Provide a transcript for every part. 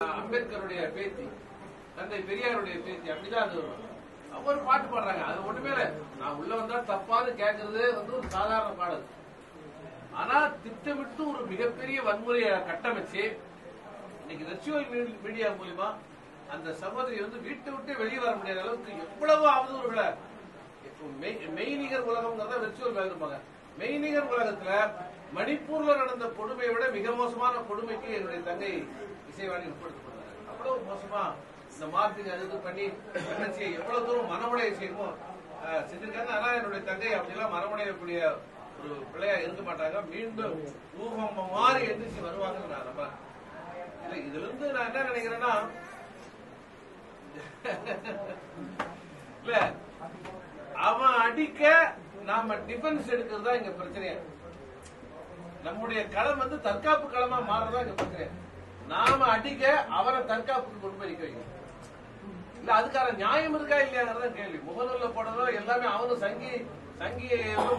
அம்பேத்கருடைய பேத்தி, தந்தை பெரியாருடைய பேத்தி, அப்படிதான் அது ஒரு பாட்டு பாடுறாங்க. அது ஒண்ணுமே இல்ல. நான் உள்ள வந்தா தப்பான்னு கேட்கறது ஒரு சாதாரண பாடல். ஆனா திட்டமிட்டு ஒரு மிகப்பெரிய வன்முறையை கட்டமைச்சு இன்னைக்கு வெர்ச்சுவல் மீடியா மூலமா அந்த சகோதரி வீட்டை விட்டு வெளியே வர முடியாத அளவுக்கு எவ்வளவு அவதூறுகளை, மெய்நிகர் உலகம்ங்கிறத வெர்ச்சுவல் வேலைப்பாங்க. மெய்நிகர் உலகத்துல மணிப்பூர்ல நடந்த கொடுமையை விட மிக மோசமான கொடுமைக்கு என்னுடைய தங்கை இசைவாணி உட்படுத்தப்படுறாங்க. அவ்வளவு மோசமா இந்த மார்பிங் அதுக்கு பண்ணி எவ்வளவு தூரம் மனமுடைய செய்யணுமோ செஞ்சிருக்காங்க. ஆனா என்னுடைய தங்கை அப்படிலாம் மனமுடையக்கூடிய ஒரு பிள்ளையா இருக்க மாட்டாங்க. மீண்டும் ஊகம் மாறி எந்திரிச்சு வருவாங்கன்னு நான் நம்புறேன். இல்ல, இதுல இருந்து நான் என்ன நினைக்கிறேன்னா, இல்ல அவன் அடிக்க நாம டிஃபென்ஸ் எடுக்கிறதா இங்க பிரச்சனையா. நம்முடைய களம் தற்காப்பு களமா மாறதா இங்க பிரச்சனை. நாம அடிக்க அவரை தற்காப்புக்கு கொண்டு போய் நிக்க வைக்கணும். இல்ல, அதுக்கான நியாயம் இருக்கா இல்லையாங்கிறத கேள்வி. முகநூல்ல போடுறதோ எல்லாமே அவனும் சங்கி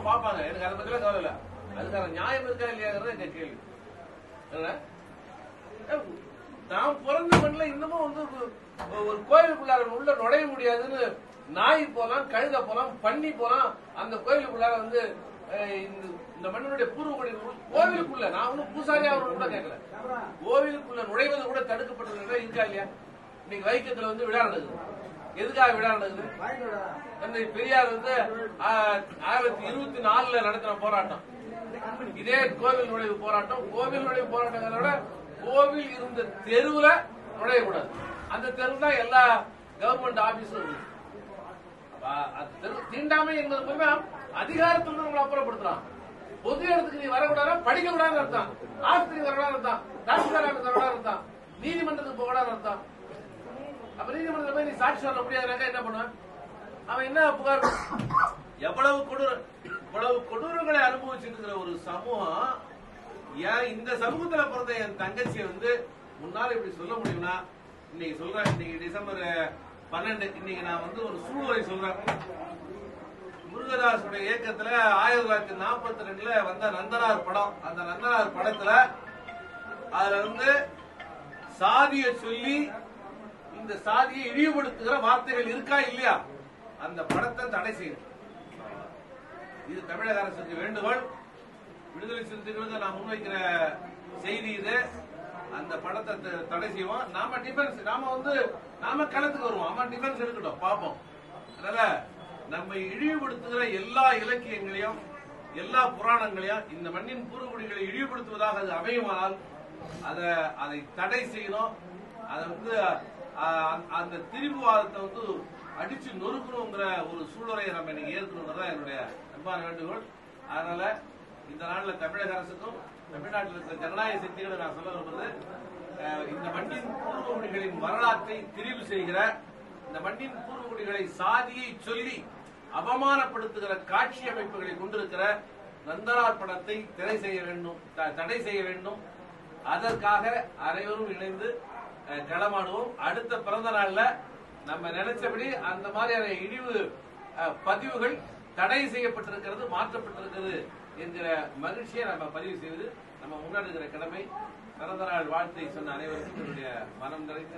பாப்பாங்க. எனக்கு அதை பத்திலாம் கவலை இல்ல. அதுக்கான நியாயம் இருக்கா இல்லையாங்கிறத எங்க கேள்வி. நாம் பிறந்த மண்ணில இன்னமும் ஒரு கோயிலுக்குள்ளார உள்ள நுழைய முடியாதுன்னு நாய் போலாம், கழுத போலாம், பன்னி போலாம். அந்த கோயிலுக்குள்ளார இந்த மண்ணினுடைய பூர்வ கோவிலுக்குள்ள நான் ஒன்னும் பூசாரியா அவர்கள் கூட கேட்கல. கோவிலுக்குள்ள நுழைவது கூட தடுக்கப்பட்டது இருக்கா இல்லையா? இன்னைக்கு வைக்கத்துல விழா நடக்குது. எதுக்காக விழா நடக்குது? தந்தை பெரியார் 1924 நடத்தின போராட்டம். இதே கோவில் நுழைவு போராட்டம். கோவில் நுழைவு போராட்டங்களோட கோவில் இருந்த தெருவுல நுழையக்கூடாது. அந்த தெரு தான் எல்லா கவர்மெண்ட் ஆபீஸும் இருக்கு. தீண்டாமை என்பது மூலமா அதிகாரத்துல உங்களை அப்புறப்படுத்தலாம். பொது இடத்துக்கு நீ வரக்கூடாது, படிக்க கூடாதுன்னு அர்த்தம். ஆஸ்பத்திரி வரக்கூடாது அர்த்தம், டாக்டர் வரக்கூடாது அர்த்தம், நீதிமன்றத்துக்கு போக கூடாது அர்த்தம். அப்ப நீதிமன்றத்தில் போய் நீ சாட்சி சொல்ல முடியாதுனாக்கா என்ன பண்ணுவான்? அவன் என்ன புகார்? எவ்வளவு கொடூரங்களை அனுபவிச்சுட்டு ஒரு சமூகம், ஏன் இந்த சமூகத்துல பிறந்த என் தங்கச்சியை முன்னால இப்படி சொல்ல முடியும்னா, இன்னைக்கு சொல்றேன். இன்னைக்கு டிசம்பர் 12, இன்னைக்கு நான் ஒரு சூழ்நிலை சொல்றேன். முருகதாசுடைய இயக்கத்துல 1942 வந்த நந்தனார் படம். அந்த நந்தனார் படத்துல அதுல சாதியை சொல்லி இந்த சாதியை இழிவுபடுத்துகிற வார்த்தைகள் இருக்கா இல்லையா? அந்த படத்தை தடை செய்யணும். இது தமிழக அரசுக்கு வேண்டுகோள். விடுதலை சிறுத்தைகளுக்கு நான் முன்வைக்கிற செய்தி இது. அந்த படத்தை தடை செய்வோம். நாம டிஃபென்ஸ், நாம களத்துக்கு வருவோம். அவன் டிஃபென்ஸ் எடுக்கட்டும், பார்ப்போம். அதனால நம்ம இழிவுபடுத்துகிற எல்லா இலக்கியங்களையும் எல்லா புராணங்களையும் இந்த மண்ணின் பூர்வகுடிகளை இழிவுபடுத்துவதாக அது அமையுமானால் அதை தடை செய்யணும். அதை அந்த திரிபுவாதத்தை அடிச்சு நொறுக்கணுங்கிற ஒரு சூழ்நிலையை நம்ம இன்னைக்கு ஏற்கணுங்கிறதா என்னுடைய அன்பான வேண்டுகோள். அதனால இந்த நாளில் தமிழக அரசுக்கும் தமிழ்நாட்டில் இருக்கிற ஜனநாயக சக்திகளை நான் சொல்ல விரும்புறது, இந்த மண்ணின் பூர்வகுடிகளின் வரலாற்றை திரிவு செய்கிற, இந்த மண்ணின் பூர்வகுடிகளை சாதியை சொல்லி அவமானப்படுத்துகிற காட்சி அமைப்புகளை கொண்டிருக்கிற நந்தனார் படத்தை தடை செய்ய வேண்டும். அதற்காக அனைவரும் இணைந்து களமாடுவோம். அடுத்த பிறந்த நாள்ல நம்ம நினைச்சபடி அந்த மாதிரியான இழிவு பதிவுகள் தடை செய்யப்பட்டிருக்கிறது, மாற்றப்பட்டிருக்கிறது என்கிற மகிழ்ச்சியை நம்ம பதிவு செய்வது நம்ம முன்னாடி இருக்கிற கடமை. பிறந்த நாள் வாழ்த்தை சொன்ன அனைவருக்கும் என்னுடைய மனம் நிறைந்த